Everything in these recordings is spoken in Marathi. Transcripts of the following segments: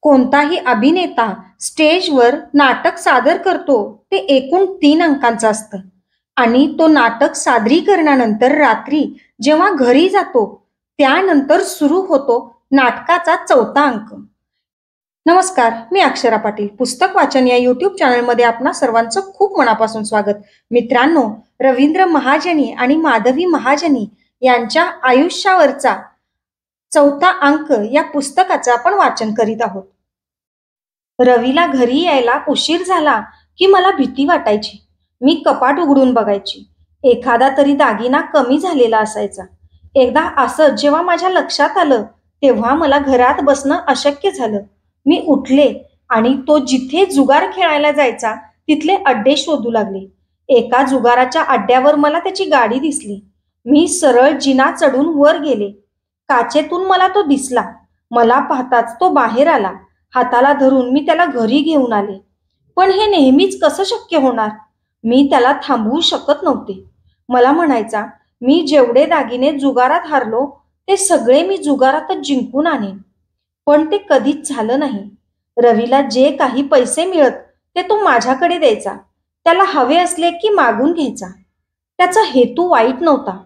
कोणताही अभिनेता स्टेजवर नाटक सादर करतो ते एकूण 3 अंकांचं असतं आणि तो नाटक सादरीकरणानंतर रात्री जेव्हा घरी जातो त्यानंतर सुरू होतो नाटकाचा 4था अंक. नमस्कार, मी अक्षरा पाटील. पुस्तक वाचन या यूट्यूब चॅनलमध्ये आपणा सर्वांचं खूप मनापासून स्वागत. मित्रांनो, रवींद्र महाजनी आणि माधवी महाजनी यांच्या आयुष्यावरचा 4था अंक या पुस्तकाचं आपण वाचन करीत आहोत. रवीला घरी यायला उशीर झाला की मला भीती वाटायची. मी कपाट उघडून बघायची. एखादा तरी दागिना कमी झालेला असायचा. एकदा असं जेव्हा माझ्या लक्षात आलं तेव्हा मला घरात बसणं अशक्य झालं. मी उठले आणि तो जिथे जुगार खेळायला जायचा तिथले अड्डे शोधू लागले. एका जुगाराच्या अड्ड्यावर मला त्याची गाडी दिसली. मी सरळ जिना चढून वर गेले. काचेतून मला तो दिसला. मला पाहताच तो बाहेर आला. हाताला धरून मी त्याला घरी घेऊन आले. पण हे नेहमीच कसं शक्य होणार? मी त्याला थांबवू शकत नव्हते. मला म्हणायचा, मी जेवढे दागिने जुगारात हारलो ते सगळे मी जुगारातच जिंकून आणेन. पण ते कधीच झालं नाही. रवीला जे काही पैसे मिळत ते तो माझ्याकडे द्यायचा. त्याला हवे असले की मागून घ्यायचा. त्याचा हेतू वाईट नव्हता,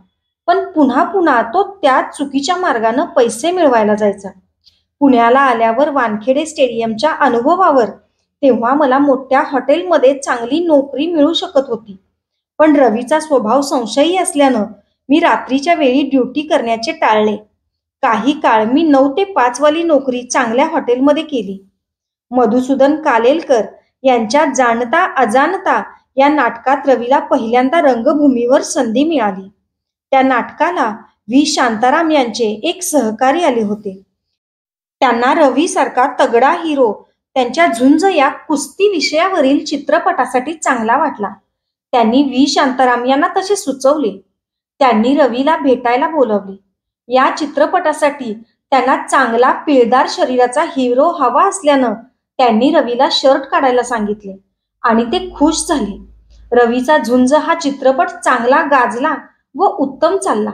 पण पुन्हा पुन्हा तो त्याच चुकीच्या मार्गानं पैसे मिळवायला जायचा. पुण्याला आल्यावर वानखेडे स्टेडियमच्या अनुभवावर तेव्हा मला मोठ्या हॉटेलमध्ये चांगली नोकरी मिळू शकत होती. पण रवीचा स्वभाव संशयी असल्यानं मी रात्रीच्या वेळी ड्युटी करण्याचे टाळले. काही काळ मी 9 ते 5 वाली नोकरी चांगल्या हॉटेलमध्ये केली. मधुसूदन कालेलकर यांच्या जाणता अजाणता या नाटकात रवीला पहिल्यांदा रंगभूमीवर संधी मिळाली. त्या नाटकाला व्ही शांताराम यांचे एक सहकारी आले होते. त्यांना रवीसारखा तगडा हिरो त्यांच्या झुंज या कुस्ती विषयावरील चित्रपटासाठी चांगला वाटला. त्यांनी व्ही शांताराम यांना तसे सुचवले. त्यांनी रवीला भेटायला बोलवले. या चित्रपटासाठी त्यांना चांगला पिळदार शरीराचा हिरो हवा असल्यानं त्यांनी रवीला शर्ट काढायला सांगितले आणि ते खुश झाले. रवीचा झुंज हा चित्रपट चांगला गाजला व उत्तम चालला.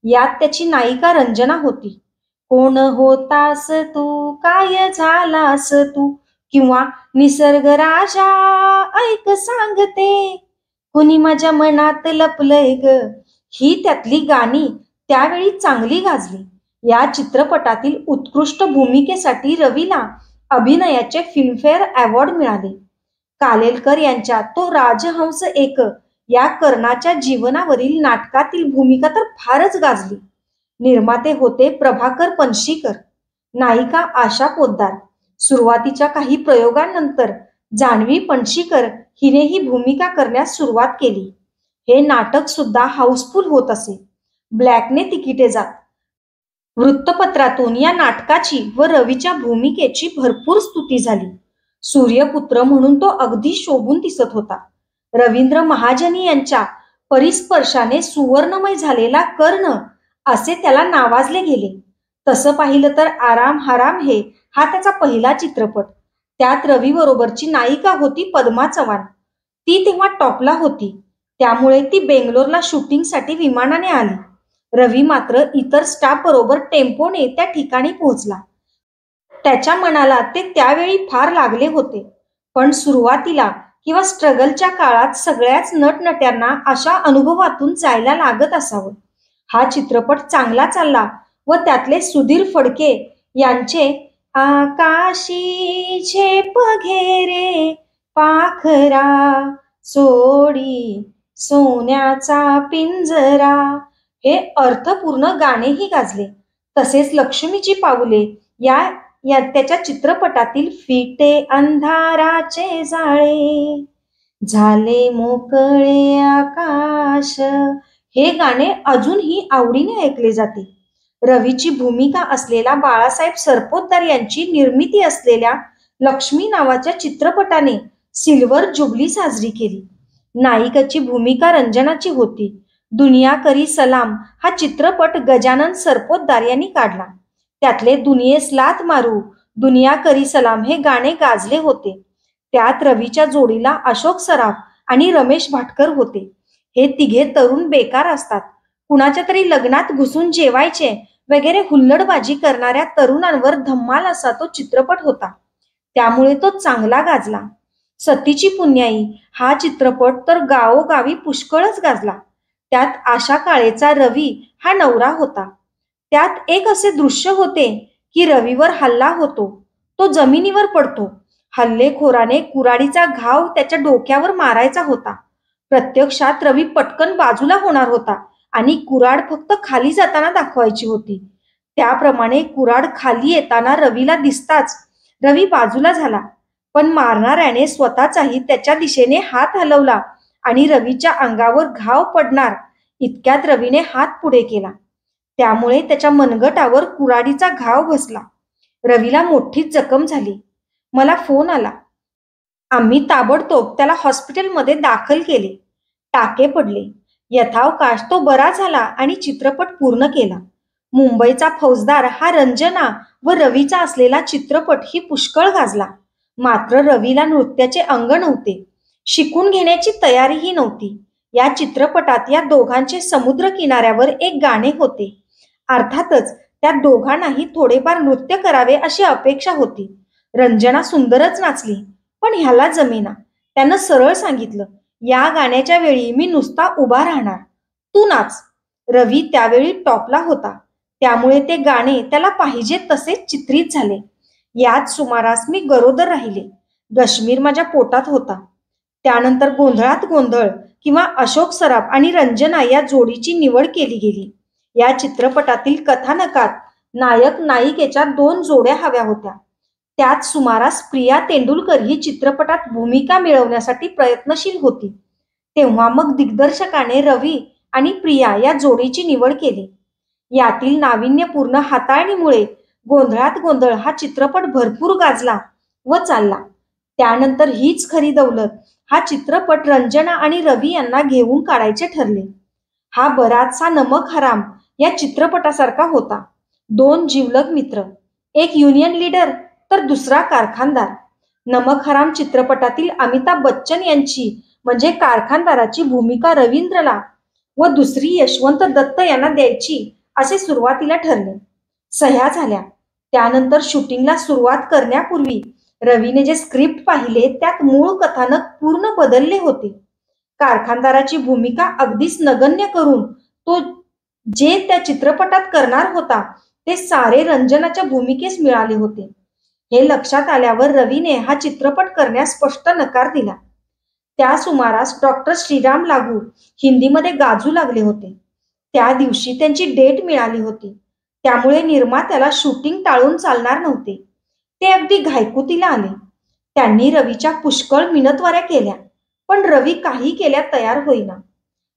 यात त्याची नायिका रंजना होती. कोण होतास तू, काय झालास तू, किंवा निसर्ग राजा ऐक सांगते, कुणी माझ्या मनात लपलंय ग, ही त्यातली गाणी त्यावेळी चांगली गाजली. या चित्रपटातील उत्कृष्ट भूमिकेसाठी रवीला अभिनयाचे फिल्मफेअर अवॉर्ड मिळाले. कालेलकर यांच्या तो राजहंस एक या कर्णाच्या जीवनावरील नाटकातील भूमिका तर फारच गाजली. निर्माते होते प्रभाकर पणशीकर, नायिका आशा पोद्दार. सुरुवातीच्या काही प्रयोगांनंतर जान्हवी पणशीकर हिने ही भूमिका करण्यास सुरुवात केली. हे नाटक सुद्धा हाऊसफुल होत असे. ब्लॅकने तिकिटे जात. वृत्तपत्रातून या नाटकाची व रवीच्या भूमिकेची भरपूर स्तुती झाली. सूर्यपुत्र म्हणून तो अगदी शोभून दिसत होता. रवींद्र महाजनी यांच्या परिस्पर्शाने सुवर्णमय झालेला कर्ण असे त्याला नावाजले गेले. तसं पाहिलं तर आराम हराम हे हा त्याचा पहिला चित्रपट. त्यात रवी बरोबरची नायिका होती पद्मा चव्हाण. ती तेव्हा टॉपला होती, त्यामुळे ती बेंगलोरला शूटिंगसाठी विमानाने आली. रवी मात्र इतर स्टाफ बरोबर टेम्पोने त्या ठिकाणी पोहोचला. त्याच्या मनाला ते त्यावेळी फार लागले होते. पण सुरुवातीला किंवा स्ट्रगलच्या काळात सगळ्याच नटनट्यांना अशा अनुभवातून जायला लागत असावं. हा चित्रपट चांगला चालला व त्यातले सुधीर फडके यांचे आकाशी झेप घेरे पाखरा सोडी सोन्याचा पिंजरा हे अर्थपूर्ण गाणेही गाजले. तसेच लक्ष्मीची पाऊले या त्याच्या चित्रपटातील फिटे अंधाराचे जाळे, झाले मोकळे आकाश हे गाणे अजूनही आवडीने ऐकले जाते. रवीची भूमिका असलेला बाळासाहेब सरपोतदार यांची निर्मिती असलेल्या लक्ष्मी नावाच्या चित्रपटाने सिल्वर जुबली साजरी केली. नायिकेची भूमिका रंजनाची होती. दुनिया करी सलाम हा चित्रपट गजानन सरपोतदार यांनी काढला. त्यातले दुनियेस लात मारू, दुनिया करी सलाम हे गाणे गाजले होते. त्यात रवीच्या जोडीला अशोक सराफ आणि रमेश भाटकर होते. हे तिघे तरुण बेकार असतात. कुणाच्या तरी लग्नात घुसून जेवायचे वगैरे हुल्लडबाजी करणाऱ्या तरुणांवर धम्माल असा तो चित्रपट होता. त्यामुळे तो चांगला गाजला. सतीची पुण्याई हा चित्रपट तर गावोगावी पुष्कळच गाजला. त्यात आशा काळेचा रवी हा नवरा होता. त्यात एक असे दृश्य होते की रवीवर हल्ला होतो, तो जमिनीवर पडतो. हल्लेखोराने कुऱ्हाडीचा घाव त्याच्या डोक्यावर मारायचा होता. प्रत्यक्षात रवी पटकन बाजूला होणार होता आणि कुऱ्हाड फक्त खाली जाताना दाखवायची होती. त्याप्रमाणे कुऱ्हाड खाली येताना रवीला दिसताच रवी बाजूला झाला, पण मारणाऱ्याने स्वतःचाही त्याच्या दिशेने हात हलवला आणि रवीच्या अंगावर घाव पडणार इतक्यात रवीने हात पुढे केला. त्यामुळे त्याच्या मनगटावर कुऱ्हाडीचा घाव बसला. रवीला मोठीच जखम झाली. मला फोन आला. आम्ही ताबडतोब त्याला हॉस्पिटलमध्ये दाखल केले. टाके पडले. यथावकाश तो बरा झाला आणि चित्रपट पूर्ण केला. मुंबईचा फौजदार हा रंजना व रवीचा असलेला चित्रपट ही पुष्कळ गाजला. मात्र रवीला नृत्याचे अंग नव्हते. शिकून घेण्याची तयारीही नव्हती. या चित्रपटात या दोघांचे समुद्र किनाऱ्यावर एक गाणे होते. अर्थातच त्या दोघांनाही थोडेफार नृत्य करावे अशी अपेक्षा होती. रंजना सुंदरच नाचली, पण ह्याला जमेना. त्यानं सरळ सांगितलं, या गाण्याच्या वेळी मी नुसता उभा राहणार, तू नाच. रवी त्यावेळी टॉपला होता, त्यामुळे ते गाणे त्याला पाहिजे तसे चित्रित झाले. याच सुमारास मी गरोदर राहिले. दशमीर माझ्या पोटात होता. त्यानंतर गोंधळात गोंधळ किंवा अशोक सराफ आणि रंजना या जोडीची निवड केली गेली. या चित्रपटातील कथानकात नायक नायिकेच्या 2 जोड्या हव्या होत्या. त्याच सुमारास प्रिया तेंडुलकर ही चित्रपटात भूमिका मिळवण्यासाठी प्रयत्नशील होती. तेव्हा मग दिग्दर्शकाने रवी आणि प्रिया या जोडीची निवड केली. यातील नाविन्यपूर्ण हाताळणीमुळे गोंधळात गोंधळ हा चित्रपट भरपूर गाजला व चालला. त्यानंतर हीच खरी दौलत. हा चित्रपट रंजना आणि रवी यांना घेऊन काढायचे ठरले. हा बराचसा नमक हराम या चित्रपटासारखा होता. 2 जिवलग मित्र, एक युनियन लीडर तर दुसरा कारखानदार. नमक हराम चित्रपटातील अमिताभ बच्चन यांची म्हणजे कारखानदाराची भूमिका रवींद्रला व दुसरी यशवंत दत्त यांना द्यायची असे सुरुवातीला ठरले. सह्या झाल्या. त्यानंतर शूटिंगला सुरुवात करण्यापूर्वी रवीने जे स्क्रिप्ट पाहिले त्यात मूळ कथानक पूर्ण बदलले होते. कारखानदाराची भूमिका अगदीच नगण्य करून तो जे त्या चित्रपटात करणार होता ते सारे रंजनाच्या भूमिकेस मिळाले होते. हे लक्षात आल्यावर रवीने हा चित्रपट करण्यास स्पष्ट नकार दिला. त्या सुमारास डॉक्टर श्रीराम लागू हिंदीमध्ये गाजू लागले होते. त्या दिवशी त्यांची डेट मिळाली होती. त्यामुळे निर्मात्याला शूटिंग टाळून चालणार नव्हते. ते अगदी घायकुतीला आले. त्यांनी रवीच्या पुष्कळ मिनतवाऱ्या केल्या, पण रवी काही केल्या तयार होईना.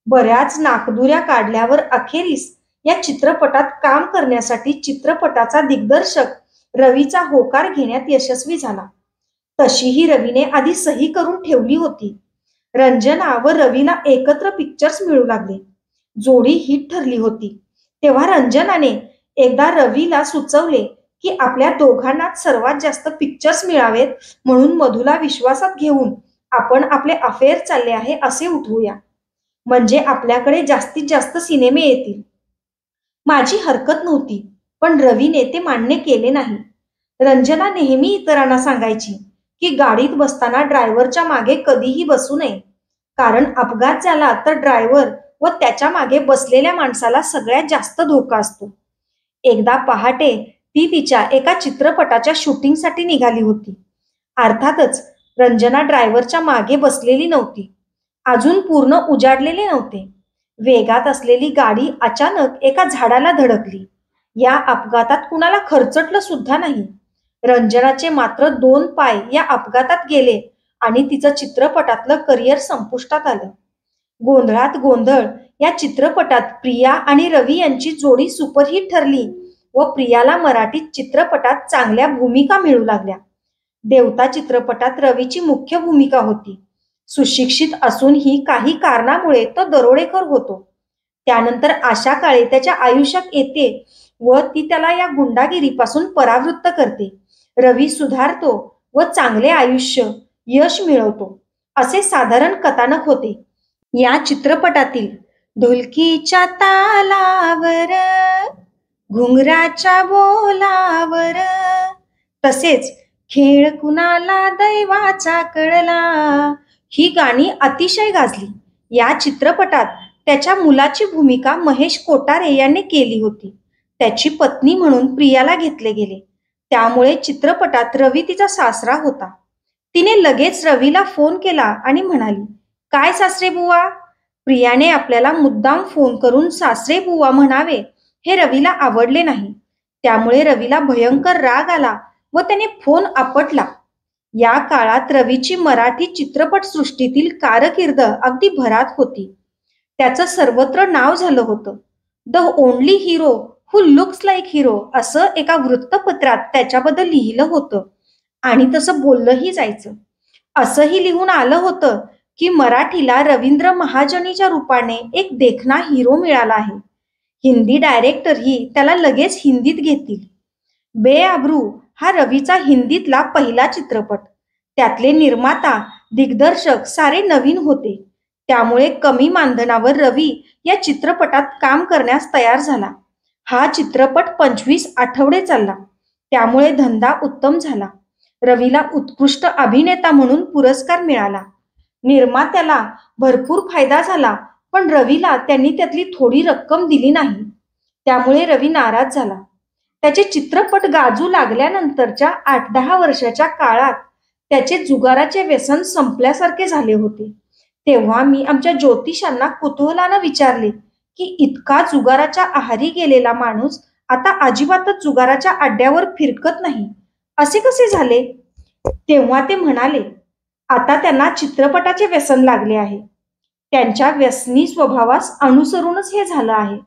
बऱ्याच नाकदुऱ्या काढल्यावर अखेरीस या चित्रपटात काम करण्यासाठी चित्रपटाचा दिग्दर्शक रवीचा होकार घेण्यात यशस्वी झाला. तशीही रवीने आधी सही करून ठेवली होती. रंजना व रवीला एकत्र पिक्चर्स मिळू लागले. जोडी हिट ठरली होती. तेव्हा रंजनाने एकदा रवीला सुचवले की आपल्या दोघांनाच सर्वात जास्त पिक्चर्स मिळावेत, म्हणून मधुला विश्वासात घेऊन आपण आपले अफेअर चालले आहे असे उठवूया, म्हणजे आपल्याकडे जास्तीत जास्त सिनेमे येतील. माझी हरकत नव्हती, पण रवीने ते मान्य केले नाही. रंजना नेहमी इतरांना सांगायची की गाडीत बसताना ड्रायव्हरच्या मागे कधीही बसू नये, कारण अपघात झाला तर ड्रायव्हर व त्याच्या मागे बसलेल्या माणसाला सगळ्यात जास्त धोका असतो. एकदा पहाटे ती तिच्या एका चित्रपटाच्या शूटिंगसाठी निघाली होती. अर्थातच रंजना ड्रायव्हरच्या मागे बसलेली नव्हती. अजून पूर्ण उजाडलेले नव्हते. वेगात असलेली गाडी अचानक एका झाडाला धडकली. या अपघातात कुणाला खरचटलं सुद्धा नाही. रंजनाचे मात्र 2 पाय या अपघातात गेले आणि तिचं चित्रपटातलं करिअर संपुष्टात आलं. गोंधळात गोंधळ या चित्रपटात प्रिया आणि रवी यांची जोडी सुपरहिट ठरली व प्रियाला मराठी चित्रपटात चांगल्या भूमिका मिळू लागल्या. देवता चित्रपटात रवीची मुख्य भूमिका होती. सुशिक्षित असूनही काही कारणामुळे तो दरोडेखोर होतो. त्यानंतर आशा काळे त्याच्या आयुष्यात येते व ती त्याला या गुंडागिरीपासून परावृत्त करते. रवी सुधारतो व चांगले आयुष्य, यश मिळवतो असे साधारण कथानक होते. या चित्रपटातील ढोलकीच्या तालावर, घुंगराच्या बोलावर, तसेच खेळ कुणाला दैवाचा कळला, ही गाणी अतिशय गाजली. या चित्रपटात त्याच्या मुलाची भूमिका महेश कोठारे यांनी केली होती. त्याची पत्नी म्हणून प्रियाला घेतले गेले. त्यामुळे चित्रपटात रवी तिचा सासरा होता. तिने लगेच रवीला फोन केला आणि म्हणाली, काय सासरे बुवा? प्रियाने आपल्याला मुद्दाम फोन करून सासरे बुवा म्हणावे हे रवीला आवडले नाही. त्यामुळे रवीला भयंकर राग आला व त्याने फोन आपटला. या काळात रवीची मराठी चित्रपटसृष्टीतील कारकीर्द अगदी भरात होती. त्याचं सर्वत्र नाव झालं होतं. The only hero who looks like hero असं एका वृत्तपत्रात त्याच्याबद्दल लिहिलं होतं आणि तसं बोललंही जायचं. असंही लिहून आलं होतं की मराठीला रवींद्र महाजनीच्या रूपाने एक देखणा हिरो मिळाला आहे. हिंदी डायरेक्टरही त्याला लगेच हिंदीत घेतील. बेआब्रू हा रवीचा हिंदीतला पहिला चित्रपट. त्यातले निर्माता, दिग्दर्शक सारे नवीन होते. त्यामुळे कमी मानधनावर रवी या चित्रपटात काम करण्यास तयार झाला. हा चित्रपट 25 आठवडे चालला. त्यामुळे धंदा उत्तम झाला. रवीला उत्कृष्ट अभिनेता म्हणून पुरस्कार मिळाला. निर्मात्याला भरपूर फायदा झाला, पण रवीला त्यांनी त्यातली थोडी रक्कम दिली नाही. त्यामुळे रवी नाराज झाला. त्याचे चित्रपट गाजू लागल्यानंतरच्या 8-10 वर्षाच्या काळात त्याचे जुगाराचे व्यसन संपल्यासारखे झाले होते. तेव्हा मी आमच्या ज्योतिषांना कुतूहलानं विचारले की इतका जुगाराच्या आहारी गेलेला माणूस आता अजिबातच जुगाराच्या अड्ड्यावर फिरकत नाही, असे कसे झाले? तेव्हा ते म्हणाले, आता त्यांना चित्रपटाचे व्यसन लागले आहे. त्यांच्या व्यसनी स्वभावास अनुसरूनच हे झालं आहे.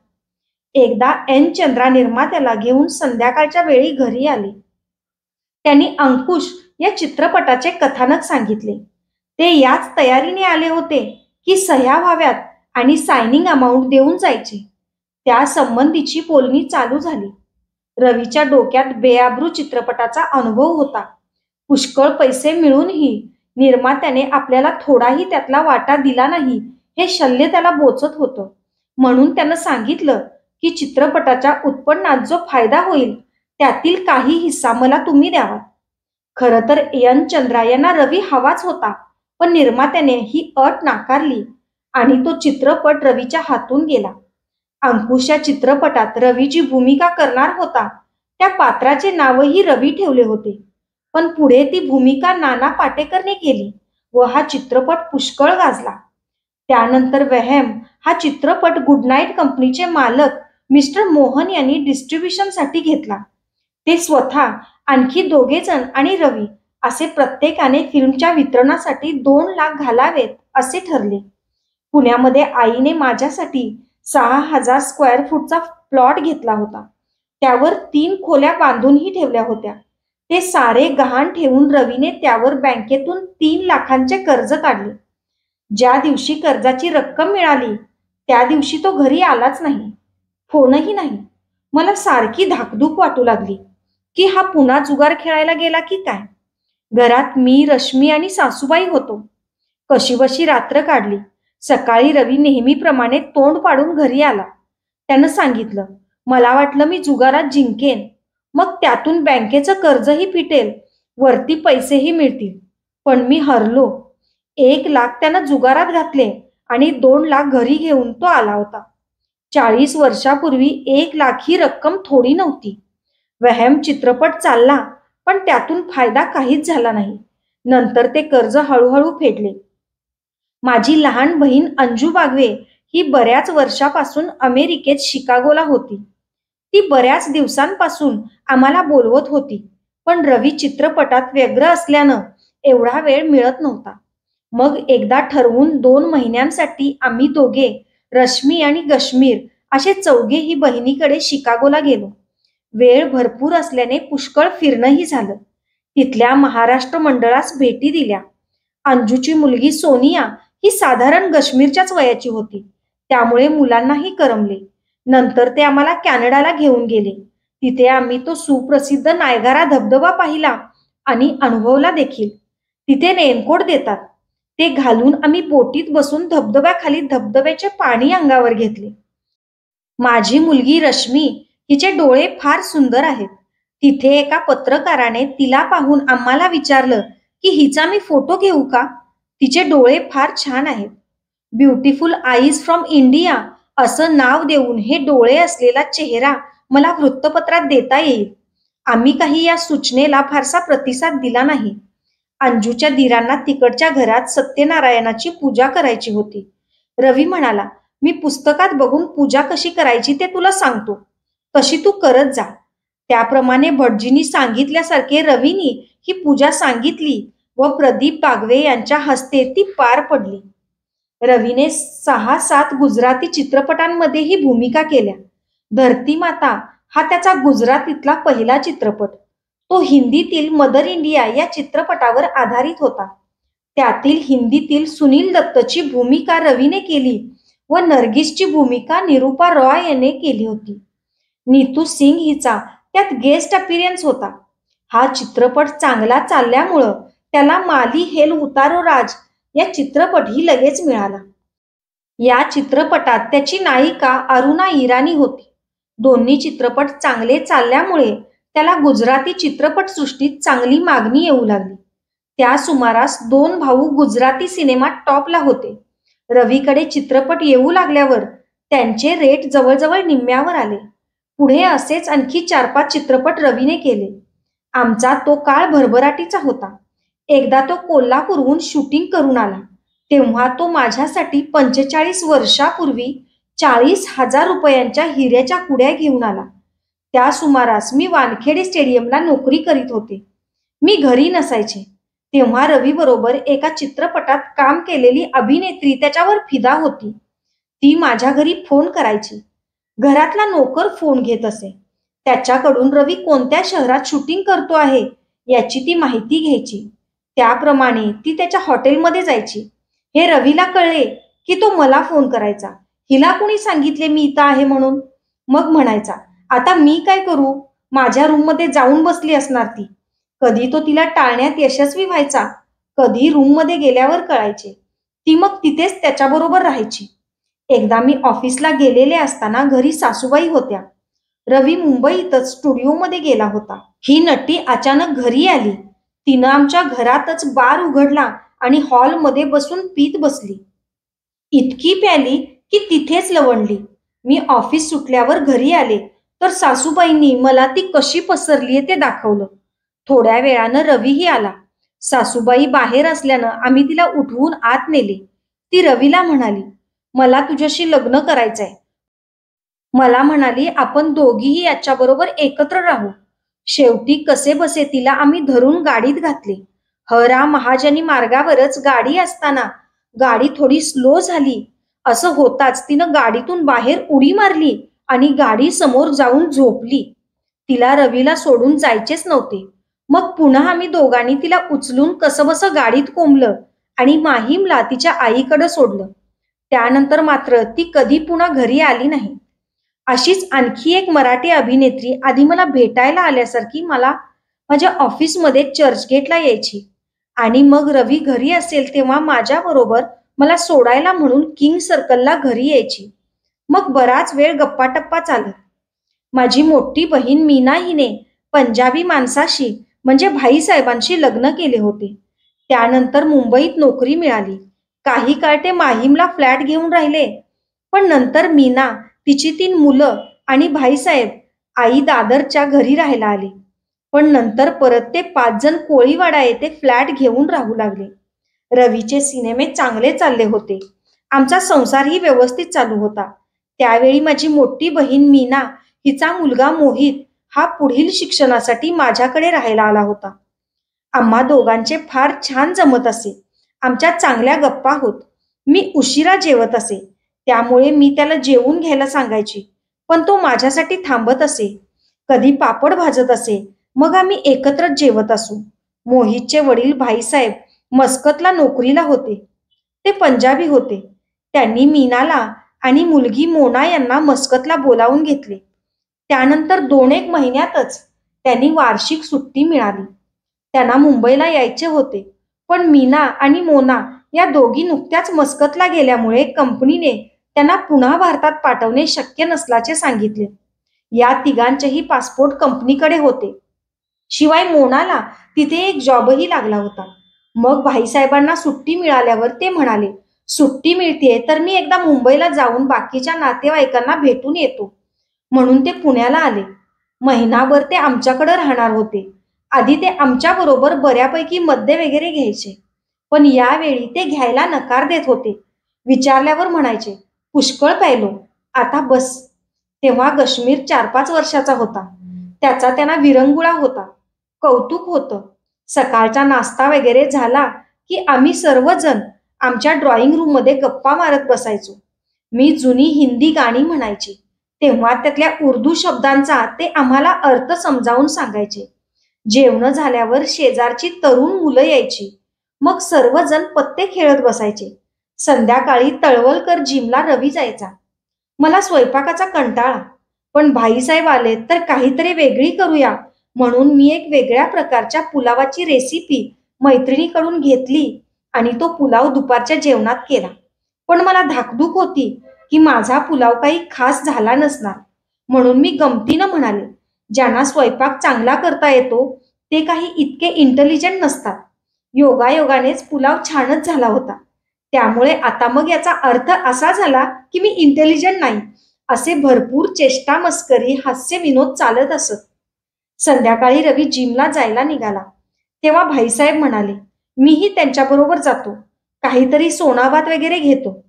एकदा एन चंद्रा निर्मात्याला घेऊन संध्याकाळच्या वेळी घरी आले. त्यांनी अंकुश या चित्रपटाचे कथानक सांगितले. ते याच तयारीने आले होते की सह्या व्हाव्यात आणि सायनिंग अमाऊंट देऊन जायचे. त्या संबंधीची बोलणी चालू झाली. रवीच्या डोक्यात बेआब्रू चित्रपटाचा अनुभव होता. पुष्कळ पैसे मिळूनही निर्मात्याने आपल्याला थोडाही त्यातला वाटा दिला नाही हे शल्य त्याला बोचत होतं. म्हणून त्यानं सांगितलं की चित्रपटाच्या उत्पन्नात जो फायदा होईल त्यातील काही हिस्सा मला तुम्ही द्यावा. खरं तर एन चंद्रा यांना रवी हवाच होता, पण निर्मात्याने ही अट नाकारली आणि तो चित्रपट रवीच्या हातून गेला. अंकुश या चित्रपटात रवी जी भूमिका करणार होता त्या पात्राचे नावही रवी ठेवले होते. पण पुढे ती भूमिका नाना पाटेकरने केली व हा चित्रपट पुष्कळ गाजला. त्यानंतर वहम हा चित्रपट गुडनाईट कंपनीचे मालक मिस्टर मोहन यांनी डिस्ट्रीब्युशनसाठी घेतला. ते स्वतः, आणखी 2 जण आणि रवी असे प्रत्येकाने फिल्मच्या वितरणासाठी 2 लाख घालावेत असे ठरले. पुण्यामध्ये आईने माझ्यासाठी 6000 स्क्वेअर फूटचा प्लॉट घेतला होता. त्यावर 3 खोल्या बांधूनही ठेवल्या होत्या. ते सारे गहाण ठेवून रवीने त्यावर बँकेतून 3 लाखांचे कर्ज काढले. ज्या दिवशी कर्जाची रक्कम मिळाली त्या दिवशी तो घरी आलाच नाही, फोनही नाही. मला सारखी धाकधूक वाटू लागली की हा पुन्हा जुगार खेळायला गेला की काय. घरात मी, रश्मी आणि सासूबाई होतो. कशीबशी रात्र काढली. सकाळी रवी नेहमीप्रमाणे तोंड पाडून घरी आला. त्यानं सांगितलं, मला वाटलं मी जुगारात जिंकेन, मग त्यातून बँकेचं कर्जही फिटेल, वरती पैसेही मिळतील. पण मी हरलो. 1 लाख त्यानं जुगारात घातले आणि 2 लाख घरी घेऊन तो आला होता. 40 वर्षापूर्वी 1 लाख ही रक्कम थोडी नव्हती. वहम चित्रपट चालला, पण त्यातून फायदा काहीच झाला नाही. नंतर ते कर्ज हळूहळू फेडले. माझी लहान बहीण अंजू बागवे ही बऱ्याच वर्षापासून अमेरिकेत शिकागोला होती. ती बऱ्याच दिवसांपासून आम्हाला बोलवत होती, पण रवी चित्रपटात व्यग्र असल्यानं एवढा वेळ मिळत नव्हता. मग एकदा ठरवून 2 महिन्यांसाठी आम्ही दोघे, रश्मी आणि गश्मीर असे 4ही बहिणीकडे शिकागोला गेलो. वेळ भरपूर असल्याने पुष्कळ फिरणंही झालं. तिथल्या महाराष्ट्र मंडळास भेटी दिल्या. अंजूची मुलगी सोनिया ही साधारण गश्मीरच्याच वयाची होती. त्यामुळे मुलांनाही करमले. नंतर ते आम्हाला कॅनडाला घेऊन गेले. तिथे आम्ही तो सुप्रसिद्ध नायगारा धबधबा पाहिला आणि अनुभवला देखील. तिथे रेनकोट देतात. ते घालून आम्ही बोटीत बसून धबधब्याखाली धबधब्याचे पाणी अंगावर घेतले. माझी मुलगी रश्मी हिचे डोळे फार सुंदर आहेत. तिथे एका पत्रकाराने तिला पाहून आम्हाला विचारलं की हिचा मी फोटो घेऊ का? तिचे डोळे फार छान आहेत. ब्युटिफुल आईज फ्रॉम इंडिया असं नाव देऊन हे डोळे असलेला चेहरा मला वृत्तपत्रात देता येईल. आम्ही काही या सूचनेला फारसा प्रतिसाद दिला नाही. अंजूच्या दीरांना तिकडच्या घरात सत्यनारायणाची पूजा करायची होती. रवी म्हणाला, मी पुस्तकात बघून पूजा कशी करायची ते तुला सांगतो. तशी तू करत जा. त्याप्रमाणे भटजींनी सांगितल्यासारखे रवीनी ही पूजा सांगितली व प्रदीप बागवे यांच्या हस्ते ती पार पडली. रवीने 6-7 गुजराती चित्रपटांमध्येही भूमिका केल्या. धरती माता हा त्याचा गुजरातीतला पहिला चित्रपट. तो हिंदीतील मदर इंडिया या चित्रपटावर आधारित होता. त्यातील हिंदीतील सुनील दत्तची भूमिका रवीने केली व नर्गिसची भूमिका निरूपा रॉय याने केली होती. नीतू सिंग हिचा त्यात गेस्ट अपीरियन्स होता. हा चित्रपट चांगला चालल्यामुळं त्याला माली हेल उतारो राज या चित्रपटही लगेच मिळाला. या चित्रपटात त्याची नायिका अरुणा इराणी होती. दोन्ही चित्रपट चांगले चालल्यामुळे त्याला गुजराती चित्रपटसृष्टीत चांगली मागणी येऊ लागली. त्या सुमारास 2 भाऊ गुजराती सिनेमात टॉपला होते. रवीकडे चित्रपट येऊ लागल्यावर त्यांचे रेट जवळजवळ निम्म्यावर आले. पुढे असेच आणखी 4-5 चित्रपट रवीने केले. आमचा तो काळ भरभराटीचा होता. एकदा तो कोल्हापूरहून शूटिंग करून आला. तेव्हा तो माझ्यासाठी 45 वर्षापूर्वी 40,000 रुपयांच्या हिऱ्याच्या कुड्या घेऊन आला. त्या सुमारास मी वानखेडे स्टेडियमला नोकरी करीत होते. मी घरी नसायचे. तेव्हा रवी बरोबर एका चित्रपटात काम केलेली अभिनेत्री त्याच्यावर फिदा होती. ती माझ्या घरी फोन करायची. घरातला नोकर फोन घेत असे. त्याच्याकडून रवी कोणत्या शहरात शूटिंग करतो आहे याची ती माहिती घ्यायची. त्याप्रमाणे ती त्याच्या हॉटेलमध्ये जायची. हे रवीला कळले की तो मला फोन करायचा. हिला कुणी सांगितले मी इथं आहे म्हणून? मग म्हणायचा, आता मी काय करू? माझ्या रूममध्ये जाऊन बसली असणार ती. कधी तो तिला टाळण्यात यशस्वी व्हायचा, कधी रूममध्ये गेल्यावर कळायचे. ती मग तिथेच त्याच्याबरोबर राहायची. एकदा मी ऑफिसला गेलेले असताना घरी सासूबाई होत्या. रवी मुंबईतच स्टुडिओमध्ये गेला होता. ही नटी अचानक घरी आली. तिनं आमच्या घरातच बार उघडला आणि हॉलमध्ये बसून पीत बसली. इतकी प्याली की तिथेच लवणली. मी ऑफिस सुटल्यावर घरी आले तर सासूबाईंनी मला ती कशी पसरलीये ते दाखवलं. थोड्या वेळानं रवीही आला. सासूबाई बाहेर असल्यानं आम्ही तिला उठवून आत नेले. ती रवीला म्हणाली, मला तुझ्याशी लग्न करायचंय. मला म्हणाली, आपण दोघीही याच्याबरोबर एकत्र राहू. शेवटी कसे बसे तिला आम्ही धरून गाडीत घातले. हरा महाजनी मार्गावरच गाडी असताना गाडी थोडी स्लो झाली. असं होताच तिनं गाडीतून बाहेर उडी मारली आणि गाडी समोर जाऊन झोपली. तिला रवीला सोडून जायचेच नव्हते. मग पुन्हा आम्ही दोघांनी तिला उचलून कसंबसं गाडीत कोंबलं आणि माहीमला तिच्या आईकडे सोडलं. त्यानंतर मात्र ती कधी पुन्हा घरी आली नाही. अशीच आणखी एक मराठी अभिनेत्री आधी मला भेटायला आल्यासारखी मला माझ्या ऑफिसमध्ये चर्चगेटला यायची आणि मग रवी घरी असेल तेव्हा माझ्याबरोबर मला सोडायला म्हणून किंग सर्कलला घरी यायची. मग बराच वेळ गप्पाटप्पा चालत. माझी मोठी बहीण मीना हिने पंजाबी माणसाशी म्हणजे भाईसाहेबांशी लग्न केले होते. त्यानंतर मुंबईत नोकरी मिळाली. काही काळ ते माहीमला फ्लॅट घेऊन राहिले. पण नंतर मीना, तिची 3 मुलं आणि भाईसाहेब आई दादरच्या घरी राहायला आले. पण नंतर परत ते 5 जण कोळीवाडा येथे फ्लॅट घेऊन राहू लागले. रवीचे सिनेमे चांगले चालले होते. आमचा संसारही व्यवस्थित चालू होता. त्यावेळी माझी मोठी बहीण मीना हिचा मुलगा मोहित हा पुढील शिक्षणासाठी माझ्याकडे राहायला आला होता. आम्हा दोघांचे फार छान जमत असे. आमच्या चांगल्या गप्पा होत. मी उशिरा जेवत असे. त्यामुळे मी त्याला जेवून घ्यायला सांगायची. पण तो माझ्यासाठी थांबत असे. कधी पापड भाजत असे. मग आम्ही एकत्रच जेवत असू. मोहितचे वडील भाईसाहेब मस्कतला नोकरीला होते. ते पंजाबी होते. त्यांनी मीनाला आणि मुलगी मोना यांना मस्कतला बोलावून घेतले. त्यानंतर 2-1 महिन्यातच त्यांनी वार्षिक सुट्टी मिळाली. त्यांना मुंबईला यायचे होते. पण मीना आणि मोना या दोघी नुकत्याच मस्कतला गेल्यामुळे कंपनीने त्यांना पुन्हा भारतात पाठवणे शक्य नसल्याचे सांगितले. या तिघांचेही पासपोर्ट कंपनीकडे होते. शिवाय मोनाला तिथे एक जॉबही लागला होता. मग भाईसाहेबांना सुट्टी मिळाल्यावर ते म्हणाले, सुट्टी मिळतेय तर मी एकदा मुंबईला जाऊन बाकीच्या नातेवाईकांना भेटून येतो. म्हणून ते पुण्याला आले. महिनाभर ते आमच्याकडे राहणार होते. आधी ते आमच्या बरोबर बऱ्यापैकी मद्य वगैरे घ्यायचे, पण यावेळी ते घ्यायला नकार देत होते. विचारल्यावर म्हणायचे, पुष्कळ प्यायलो, आता बस. तेव्हा काश्मीर 4-5 वर्षाचा होता. त्याचा त्यांना विरंगुळा होता. कौतुक होतं. सकाळचा नाश्ता वगैरे झाला की आम्ही सर्वजण आमच्या ड्रॉइंग रूम मध्ये गप्पा मारत बसायचो. मी जुनी हिंदी गाणी म्हणायची. तेव्हा त्यातल्या उर्दू शब्दांचा ते आम्हाला अर्थ समजावून सांगायचे. जेवण झाल्यावर शेजारची तरुण मुलं यायची. मग सर्वजण पत्ते खेळत बसायचे. संध्याकाळी तळवलकर जिमला रवी जायचा. मला स्वयंपाकाचा कंटाळा, पण भाईसाहेब आले तर काहीतरी वेगळी करूया म्हणून मी एक वेगळ्या प्रकारच्या पुलावाची रेसिपी मैत्रिणीकडून घेतली आणि तो पुलाव दुपारच्या जेवणात केला. पण मला धाकधूक होती की माझा पुलाव काही खास झाला नसणार. म्हणून मी गमतीनं म्हणाले, ज्यांना स्वयंपाक चांगला करता येतो ते काही इतके इंटेलिजंट नसतात. योगायोगानेच पुलाव छानच झाला होता. त्यामुळे आता मग याचा अर्थ असा झाला की मी इंटेलिजंट नाही. असे भरपूर चेष्टा मस्करी हास्य विनोद चालत असत. संध्याकाळी रवी जिमला जायला निघाला तेव्हा भाईसाहेब म्हणाले, मीही त्यांच्याबरोबर जातो. काहीतरी सोनाबात वगैरे घेतो.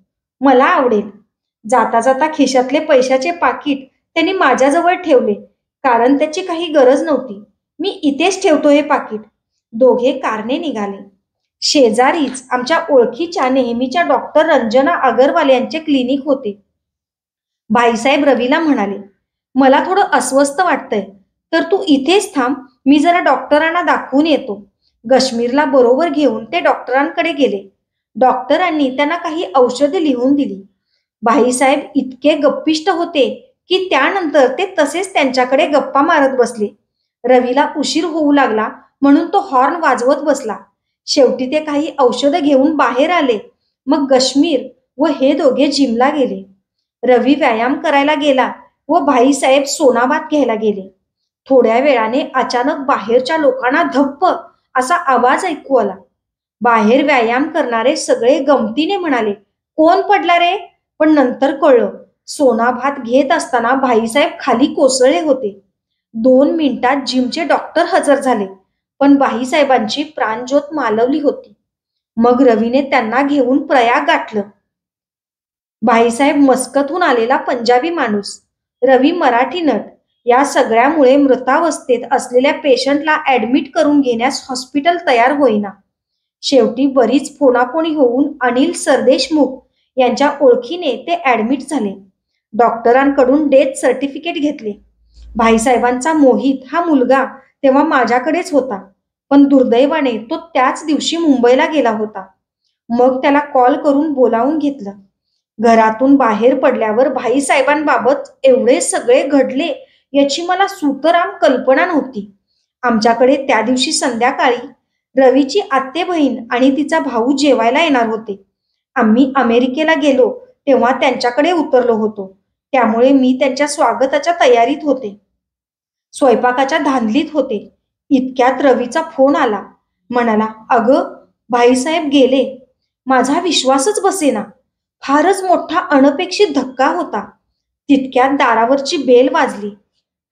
मला आवडेल. जाता जाता खिशातले पैशाचे पाकिट त्यांनी माझ्याजवळ ठेवले, कारण त्याची काही गरज नव्हती. मी इथेच ठेवतो हे पाकिट. दोघे कारने निघाले. शेजारीच आमच्या ओळखीच्या नेहमीच्या डॉक्टर रंजना अगरवाल यांचे क्लिनिक होते. भाईसाहेब रवीला म्हणाले, मला थोडं अस्वस्थ वाटतंय, तर तू इथेच थांब, मी जरा डॉक्टरांना दाखवून येतो. काश्मीरला बरोबर घेऊन ते डॉक्टरांकडे गेले. डॉक्टरांनी त्यांना काही औषधे लिहून दिली. भाईसाहेब इतके गप्पिष्ट होते की त्यानंतर ते तसेच त्यांच्याकडे गप्पा मारत बसले. रवीला उशीर होऊ लागला म्हणून तो हॉर्न वाजवत बसला. शेवटी ते काही औषधं घेऊन बाहेर आले. मग काश्मीर व हे दोघे जिमला गेले. रवी व्यायाम करायला गेला व भाईसाहेब सोनाबात घ्यायला गेले. थोड्या वेळाने अचानक बाहेरच्या लोकांना धप्प असा आवाज ऐकू आला. बाहेर व्यायाम करणारे सगळे गमतीने म्हणाले, कोण पडला रे? पण नंतर कळलं, सोनाभात घेत असताना भाईसाहेब खाली कोसळले होते. 2 मिनिटात जिमचे डॉक्टर हजर झाले, पण भाईसाहेबांची प्राणज्योत मालवली होती. मग रवीने त्यांना घेऊन प्रयाग गाठलं. भाईसाहेब मस्कतहून आलेला पंजाबी माणूस, रवी मराठी नट. या सगळ्यामुळे मृतावस्थेत असलेल्या पेशंटला ऍडमिट करून घेण्यास हॉस्पिटल तयार होईना. शेवटी बरीच फोनाफोनी होऊन अनिल सरदेशमुख यांच्या ओळखीने ते ऍडमिट झाले. डॉक्टरांकडून डेथ सर्टिफिकेट घेतले. भाईसाहेबांचा मोहित हा मुलगा तेव्हा माझ्याकडेच होता, पण दुर्दैवाने तो त्याच दिवशी मुंबईला गेला होता. मग त्याला कॉल करून बोलावून घेतलं. घरातून बाहेर पडल्यावर भाईसाहेबांबाबत एवढे सगळे घडले याची मला सुतराम कल्पना नव्हती. आमच्याकडे त्या दिवशी संध्याकाळी रवीची आत्ते बहीण आणि तिचा भाऊ जेवायला येणार होते. आम्ही अमेरिकेला गेलो तेव्हा त्यांच्याकडे उतरलो होतो, त्यामुळे मी त्यांच्या स्वागताच्या तयारीत होते. स्वयंपाकाच्या धांदलीत होते. इतक्यात रवीचा फोन आला. म्हणाला, अगं भाईसाहेब गेले. माझा विश्वासच बसेना. फारच मोठा अनपेक्षित धक्का होता. तितक्यात दारावरची बेल वाजली.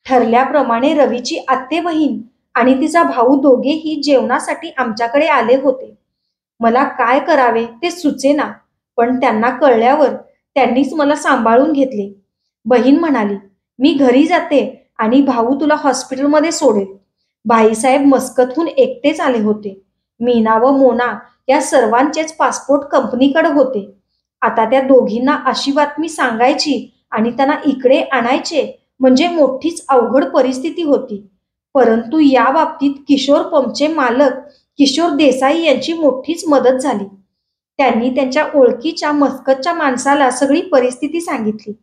ठरल्याप्रमाणे रवीची आत्ते बहीण आणि तिचा भाऊ दोघेही जेवणासाठी आमच्याकडे आले होते. मला काय करावे ते सुचेना, पण त्यांना कळल्यावर त्यांनीच मला सांभाळून घेतले. बहीण म्हणाली, मी घरी जाते आणि भाऊ तुला हॉस्पिटलमध्ये सोडेल. भाईसाहेब मस्कतहून एकटेच आले होते. मीना व मोना या सर्वांचेच पासपोर्ट कंपनीकडे होते. आता त्या दोघींना अशी बातमी सांगायची आणि त्यांना इकडे आणायचे म्हणजे मोठीच अवघड परिस्थिती होती. परंतु या बाबतीत किशोर पंपचे मालक किशोर देसाई यांची मोठीच मदत झाली. त्यांनी त्यांच्या ओळखीच्या मस्कतच्या माणसाला सगळी परिस्थिती सांगितली.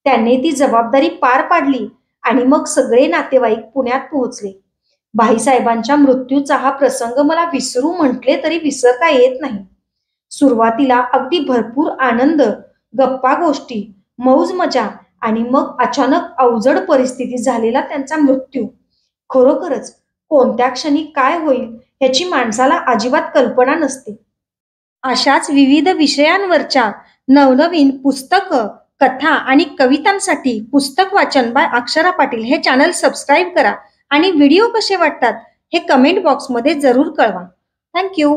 त्यांनी ती जबाबदारी पार पाडली आणि मग सगळे नातेवाईक पुण्यात पोहोचले. भाईसाहेबांच्या मृत्यूचा हा प्रसंग मला विसरू म्हटले तरी विसरता येत नाही. सुरुवातीला अगदी भरपूर आनंद, गप्पा गोष्टी, मौज मजा आणि मग अचानक अवजड परिस्थितीत झालेला त्यांचा मृत्यू. खरोखरच कोणत्या क्षणी काय होईल ह्याची माणसाला अजिबात कल्पना नसते. अशाच विविध विषयांवरच्या नवनवीन पुस्तकं, कथा आणि कवितांसाठी पुस्तक वाचन बाय अक्षरा पाटील हे चॅनल सबस्क्राईब करा आणि व्हिडिओ कसे वाटतात हे कमेंट बॉक्समध्ये जरूर कळवा. थँक्यू.